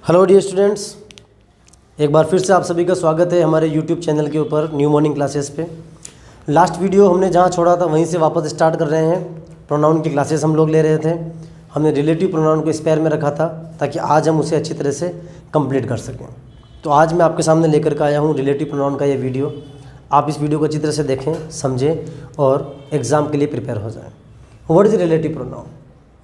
Hello dear students, एक बार फिर से आप सभी का स्वागत है हमारे यूट्यूब चैनल के ऊपर न्यू मॉर्निंग क्लासेस पे। लास्ट वीडियो हमने जहाँ छोड़ा था वहीं से वापस स्टार्ट कर रहे हैं। प्रोनाउन की क्लासेस हम लोग ले रहे थे। हमने रिलेटिव प्रोनाउन को स्पेयर में रखा था ताकि आज हम उसे अच्छी तरह से कंप्लीट कर सकें। तो आज मैं आपके सामने लेकर के आया हूँ रिलेटिव प्रोनाउन का ये वीडियो। आप इस वीडियो को अच्छी तरह से देखें, समझें और एग्ज़ाम के लिए प्रिपेयर हो जाएँ। What is relative pronoun?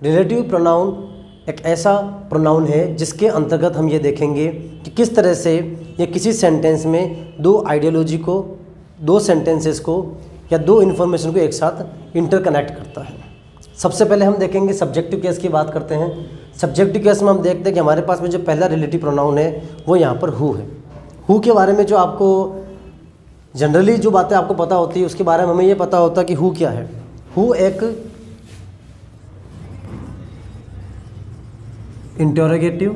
Relative pronoun एक ऐसा प्रोनाउन है जिसके अंतर्गत हम ये देखेंगे कि किस तरह से ये किसी सेंटेंस में दो आइडियोलॉजी को, दो सेंटेंसेस को या दो इन्फॉर्मेशन को एक साथ इंटरकनेक्ट करता है। सबसे पहले हम देखेंगे सब्जेक्टिव केस की बात करते हैं। सब्जेक्टिव केस में हम देखते हैं कि हमारे पास में जो पहला रिलेटिव प्रोनाउन है वो यहाँ पर हु है। हु के बारे में जो आपको जनरली जो बातें आपको पता होती है उसके बारे में हमें ये पता होता है कि हु क्या है। हु एक इंटरोगेटिव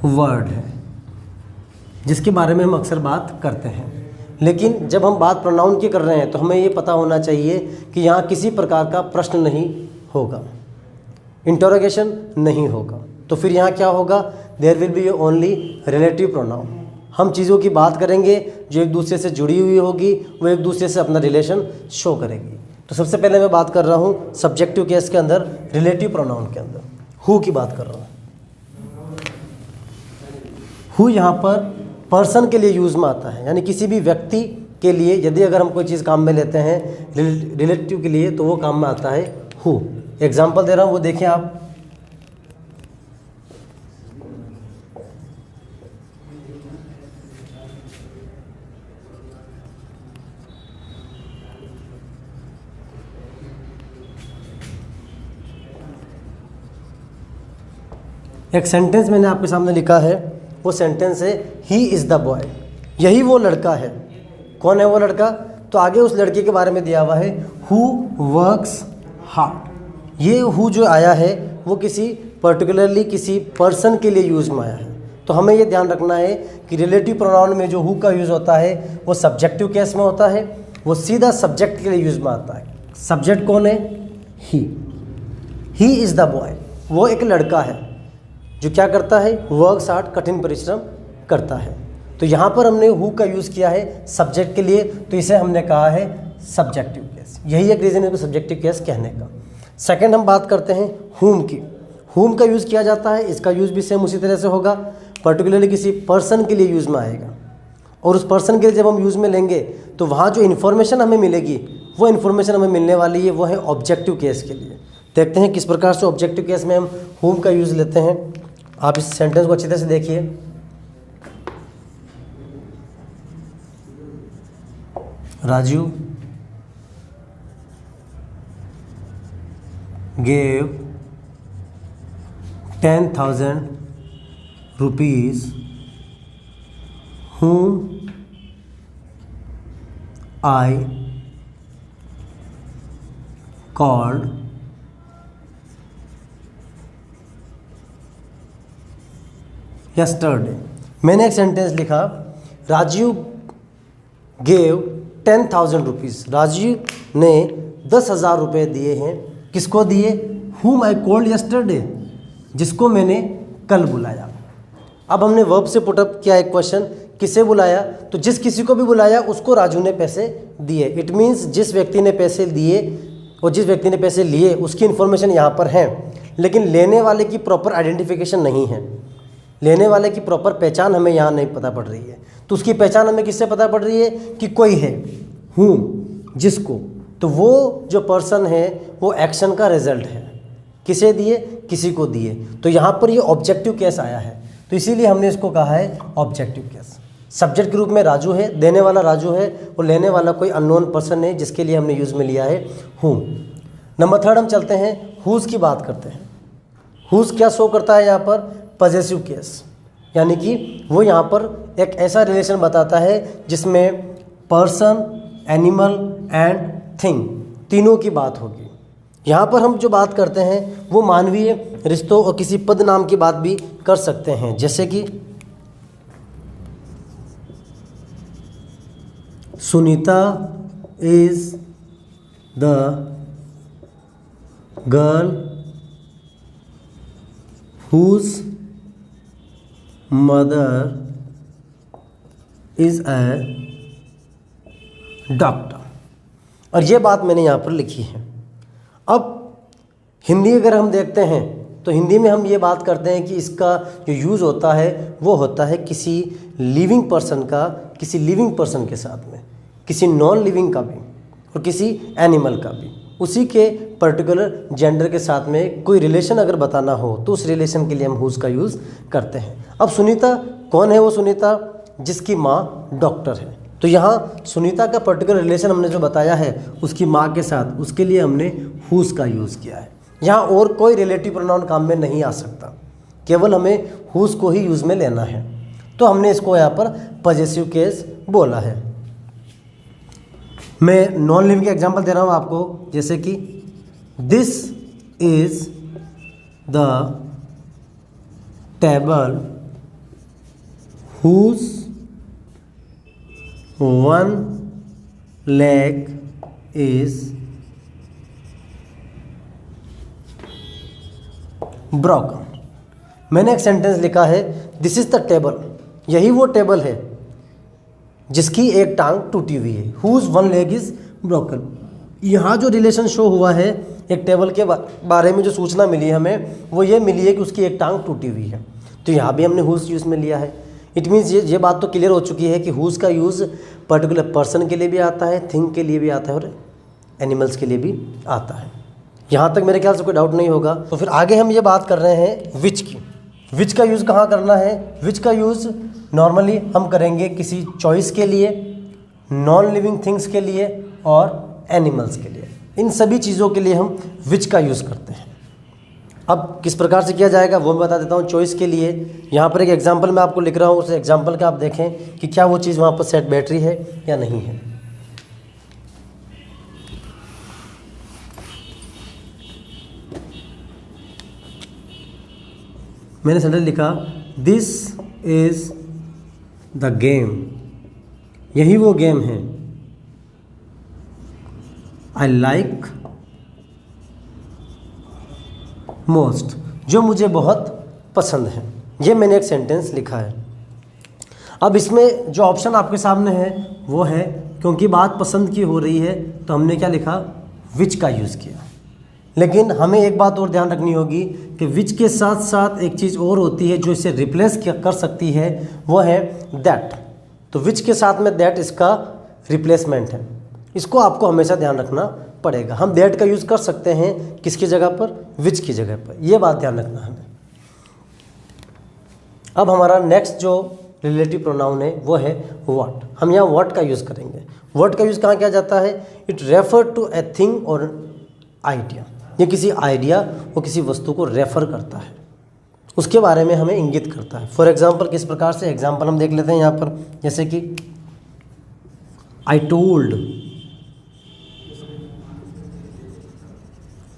वर्ड है जिसके बारे में हम अक्सर बात करते हैं। लेकिन जब हम बात प्रोनाउन की कर रहे हैं तो हमें ये पता होना चाहिए कि यहाँ किसी प्रकार का प्रश्न नहीं होगा, इंटरोगेशन नहीं होगा। तो फिर यहाँ क्या होगा? There will be only relative pronoun. हम चीज़ों की बात करेंगे जो एक दूसरे से जुड़ी हुई होगी, वो एक दूसरे से अपना रिलेशन शो करेगी। तो सबसे पहले मैं बात कर रहा हूँ सब्जेक्टिव केस के अंदर, रिलेटिव प्रोनाउन के अंदर हु की बात कर रहा हूँ। हु यहाँ पर पर्सन के लिए यूज़ में आता है, यानी किसी भी व्यक्ति के लिए यदि अगर हम कोई चीज़ काम में लेते हैं रिलेटिव के लिए तो वो काम में आता है हु। एग्जाम्पल दे रहा हूँ, वो देखें आप। एक सेंटेंस मैंने आपके सामने लिखा है, वो सेंटेंस है ही इज़ द बॉय। यही वो लड़का है। कौन है वो लड़का? तो आगे उस लड़के के बारे में दिया हुआ है हु वर्क्स हार्ड। ये हु जो आया है वो किसी पर्टिकुलरली किसी पर्सन के लिए यूज़ में आया है। तो हमें ये ध्यान रखना है कि रिलेटिव प्रोनाउन में जो हु का यूज़ होता है वो सब्जेक्टिव केस में होता है, वो सीधा सब्जेक्ट के लिए यूज़ में आता है। सब्जेक्ट कौन है? He is the boy. वो एक लड़का है जो क्या करता है? वर्क्स हार्ड, कठिन परिश्रम करता है। तो यहाँ पर हमने हु का यूज़ किया है सब्जेक्ट के लिए, तो इसे हमने कहा है सब्जेक्टिव केस। यही एक रीज़न है सब्जेक्टिव केस कहने का। सेकंड हम बात करते हैं हुम की। हुम का यूज़ किया जाता है, इसका यूज़ भी सेम उसी तरह से होगा, पर्टिकुलरली किसी पर्सन के लिए यूज़ में आएगा। और उस पर्सन के लिए जब हम यूज़ में लेंगे तो वहाँ जो इन्फॉर्मेशन हमें मिलेगी वो इन्फॉर्मेशन हमें मिलने वाली है वो है ऑब्जेक्टिव केस के लिए। देखते हैं किस प्रकार से ऑब्जेक्टिव केस में हम हुम का यूज़ लेते हैं। आप इस सेंटेंस को अच्छी तरह से देखिए। Raju gave 10,000 rupees whom I called yesterday। मैंने एक सेंटेंस लिखा, राजू गेव 10,000 रुपीज़। राजू ने 10,000 रुपये दिए हैं। किसको दिए? whom I called yesterday, जिसको मैंने कल बुलाया। अब हमने वर्ब से पुटअप किया एक क्वेश्चन, किसे बुलाया? तो जिस किसी को भी बुलाया उसको राजू ने पैसे दिए। इट मीन्स जिस व्यक्ति ने पैसे दिए और जिस व्यक्ति ने पैसे लिए उसकी इन्फॉर्मेशन यहाँ पर है, लेकिन लेने वाले की प्रॉपर आइडेंटिफिकेशन नहीं है। लेने वाले की प्रॉपर पहचान हमें यहाँ नहीं पता पड़ रही है। तो उसकी पहचान हमें किससे पता पड़ रही है? कि कोई है, हूँ, जिसको। तो वो जो पर्सन है वो एक्शन का रिजल्ट है। किसे दिए? किसी को दिए। तो यहाँ पर ये ऑब्जेक्टिव केस आया है, तो इसीलिए हमने इसको कहा है ऑब्जेक्टिव केस। सब्जेक्ट के रूप में राजू है, देने वाला राजू है और लेने वाला कोई अननोन पर्सन है जिसके लिए हमने यूज़ में लिया है हूँ। नंबर थर्ड हम चलते हैं, हुज़ की बात करते हैं। हुज़ क्या शो करता है यहाँ पर? पॉजेसिव केस, यानी कि वो यहाँ पर एक ऐसा रिलेशन बताता है जिसमें पर्सन, एनिमल एंड थिंग तीनों की बात होगी। यहाँ पर हम जो बात करते हैं वो मानवीय रिश्तों और किसी पद नाम की बात भी कर सकते हैं, जैसे कि Sunita is the girl whose mother is a doctor। और ये बात मैंने यहाँ पर लिखी है। अब हिंदी अगर हम देखते हैं तो हिंदी में हम ये बात करते हैं कि इसका जो यूज़ होता है वो होता है किसी लिविंग पर्सन का किसी लिविंग पर्सन के साथ में, किसी नॉन लिविंग का भी और किसी एनिमल का भी, उसी के पर्टिकुलर जेंडर के साथ में कोई रिलेशन अगर बताना हो तो उस रिलेशन के लिए हम हुज़ का यूज़ करते हैं। अब सुनीता कौन है? वो सुनीता जिसकी माँ डॉक्टर है। तो यहाँ सुनीता का पर्टिकुलर रिलेशन हमने जो बताया है उसकी माँ के साथ, उसके लिए हमने हुज़ का यूज़ किया है। यहाँ और कोई रिलेटिव प्रोनाउन काम में नहीं आ सकता, केवल हमें हुज़ को ही यूज़ में लेना है। तो हमने इसको यहाँ पर पॉजेसिव केस बोला है। मैं नॉन लिविंग के एग्जांपल दे रहा हूँ आपको, जैसे कि this is the table whose one leg is broken. मैंने एक सेंटेंस लिखा है, दिस इज द टेबल, यही वो टेबल है जिसकी एक टांग टूटी हुई है। Whose one leg is broken. यहाँ जो रिलेशन शो हुआ है, एक टेबल के बारे में जो सूचना मिली है हमें, वो ये मिली है कि उसकी एक टांग टूटी हुई है। तो यहाँ भी हमने हुज यूज़ में लिया है। इट मीन्स ये बात तो क्लियर हो चुकी है कि हुज का यूज़ पर्टिकुलर पर्सन के लिए भी आता है, थिंग के लिए भी आता है और एनिमल्स के लिए भी आता है। यहाँ तक मेरे ख्याल से कोई डाउट नहीं होगा। तो फिर आगे हम ये बात कर रहे हैं विच की। विच का यूज़ कहाँ करना है? विच का यूज़ नॉर्मली हम करेंगे किसी चॉइस के लिए, नॉन लिविंग थिंग्स के लिए और एनिमल्स के लिए। इन सभी चीज़ों के लिए हम विच का यूज़ करते हैं। अब किस प्रकार से किया जाएगा वो मैं बता देता हूँ। चॉइस के लिए यहाँ पर एक एग्जांपल मैं आपको लिख रहा हूँ, उस एग्जांपल का आप देखें कि क्या वो चीज़ वहाँ पर सेट बैठ रही है या नहीं है। मैंने सेंटेंस लिखा, दिस इज द गेम, यही वो गेम है। आई लाइक मोस्ट, जो मुझे बहुत पसंद है। ये मैंने एक सेंटेंस लिखा है। अब इसमें जो ऑप्शन आपके सामने है वो है, क्योंकि बात पसंद की हो रही है तो हमने क्या लिखा? विच का यूज़ किया। लेकिन हमें एक बात और ध्यान रखनी होगी कि विच के साथ साथ एक चीज़ और होती है जो इसे रिप्लेस कर सकती है, वो है दैट। तो विच के साथ में दैट इसका रिप्लेसमेंट है। इसको आपको हमेशा ध्यान रखना पड़ेगा। हम दैट का यूज़ कर सकते हैं किसकी जगह पर? विच की जगह पर। यह बात ध्यान रखना हमें। अब हमारा नेक्स्ट जो रिलेटिव प्रोनाउन है वो है व्हाट। हम यहाँ व्हाट का यूज़ करेंगे। व्हाट का यूज़ कहाँ किया जाता है? It refer to a thing और आइडिया। ये किसी आइडिया और किसी वस्तु को रेफर करता है, उसके बारे में हमें इंगित करता है। फॉर एग्जाम्पल किस प्रकार से? एग्जाम्पल हम देख लेते हैं यहाँ पर, जैसे कि I told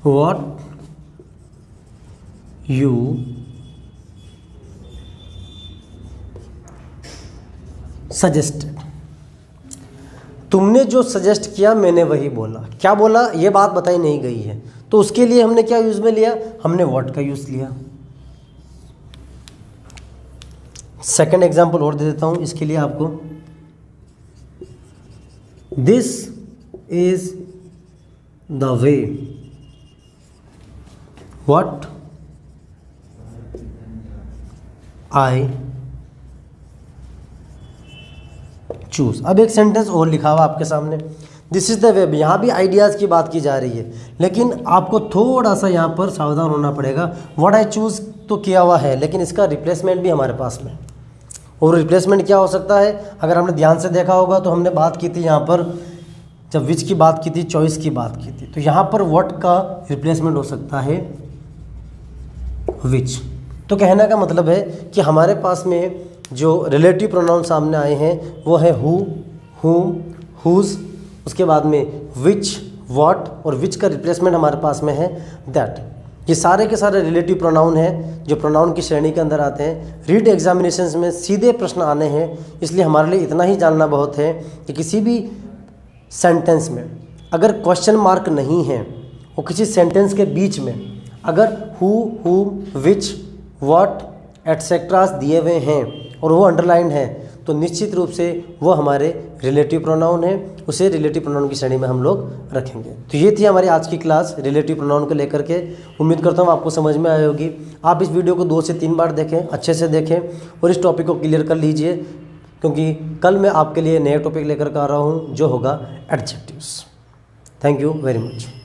what you suggested. तुमने जो सजेस्ट किया मैंने वही बोला। क्या बोला ये बात बताई नहीं गई है, तो उसके लिए हमने क्या यूज़ में लिया? हमने व्हाट का यूज़ लिया। सेकंड एग्जांपल और दे देता हूं इसके लिए आपको। This is the way what I choose. अब एक सेंटेंस और लिखा हुआ आपके सामने, दिस इज द वे। यहाँ भी आइडियाज़ की बात की जा रही है, लेकिन आपको थोड़ा सा यहाँ पर सावधान होना पड़ेगा। व्हाट आई चूज़ तो किया हुआ है, लेकिन इसका रिप्लेसमेंट भी हमारे पास में। और रिप्लेसमेंट क्या हो सकता है? अगर हमने ध्यान से देखा होगा तो हमने बात की थी यहाँ पर, जब विच की बात की थी, चॉइस की बात की थी, तो यहाँ पर व्हाट का रिप्लेसमेंट हो सकता है विच। तो कहने का मतलब है कि हमारे पास में जो रिलेटिव प्रोनाउन सामने आए हैं वो है हु, हुम, हुज, उसके बाद में विच, व्हाट, और विच का रिप्लेसमेंट हमारे पास में है दैट। ये सारे के सारे रिलेटिव प्रोनाउन हैं जो प्रोनाउन की श्रेणी के अंदर आते हैं। रीड एग्जामिनेशंस में सीधे प्रश्न आने हैं, इसलिए हमारे लिए इतना ही जानना बहुत है कि किसी भी सेंटेंस में अगर क्वेश्चन मार्क नहीं है और किसी सेंटेंस के बीच में अगर हु, हुम, विच, व्हाट एटसेट्रास दिए हुए हैं और वो अंडरलाइन है, तो निश्चित रूप से वो हमारे रिलेटिव प्रोनाउन है, उसे रिलेटिव प्रोनाउन की श्रेणी में हम लोग रखेंगे। तो ये थी हमारी आज की क्लास रिलेटिव प्रोनाउन को लेकर के। उम्मीद करता हूँ आपको समझ में आई होगी। आप इस वीडियो को 2 से 3 बार देखें, अच्छे से देखें और इस टॉपिक को क्लियर कर लीजिए, क्योंकि कल मैं आपके लिए नए टॉपिक लेकर के आ रहा हूँ जो होगा adjectives. Thank you very much.